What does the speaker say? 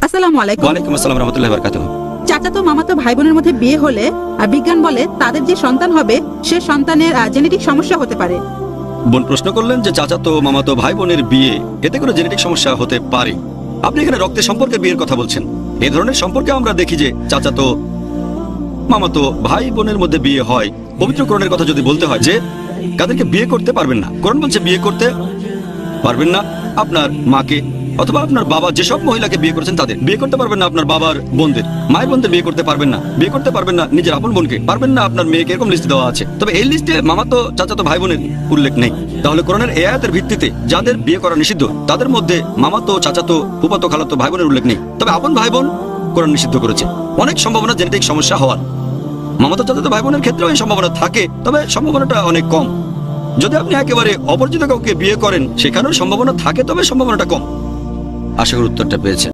আসসালামু আলাইকুম। ওয়ালাইকুম আসসালাম রহমতুল্লাহি ওয়া বারাকাতুহু। চাচাতো মামাতো ভাই বোনের মধ্যে বিয়ে হলে বিজ্ঞান বলে তাদের যে সন্তান হবে সে সন্তানের জেনেটিক সমস্যা হতে পারে। বোন প্রশ্ন করলেন যে চাচাতো মামাতো ভাই বোনের বিয়ে এতে করে জেনেটিক সমস্যা হতে পারে। আপনি এখানে রক্তের সম্পর্কের বিয়ের কথা বলছেন। এই ধরনের সম্পর্কে আমরা দেখি যে চাচাতো মামাতো ভাই বোনের মধ্যে বিয়ে হয়। পবিত্র কোরআনের কথা যদি বলতে হয় যে কাদেরকে বিয়ে করতে পারবেন না, কোরআন বলছে বিয়ে করতে পারবেন না আপনার মাকে অথবা আপনার বাবা যেসব মহিলাকে বিয়ে করেছেন তাদের বিয়ে করতে পারবেন না, আপনার বাবার বোনদের মায়ের বোনদের বিয়ে করতে পারবেন না, বিয়ে করতে পারবেন না নিজের আপন বোনকে, পারবেন না আপনার মেয়েকে, এরকম লিস্ট দেওয়া আছে। তবে এই লিস্টে মামাতো চাচাতো ভাই বোনের উল্লেখ নেই। তাহলে কোরআনের এই আয়াতের ভিত্তিতে যাদের বিয়ে করা নিষিদ্ধ তাদের মধ্যে মামাতো চাচাতো ফুফাতো খালাতো ভাই বোনের উল্লেখ নেই। তবে আপন ভাই বোন কোরআন নিষিদ্ধ করেছে। অনেক সম্ভাবনা জেনেটিক সমস্যা হওয়ার। মামাতো চাচাতো ভাই বোনের ক্ষেত্রেও এই সম্ভাবনা থাকে, তবে সম্ভাবনাটা অনেক কম। যদি আপনি একেবারে অপরিচিত কাউকে বিয়ে করেন সেখানেও সম্ভাবনা থাকে, তবে সম্ভাবনাটা কম। আশা করি উত্তরটা পেয়েছেন।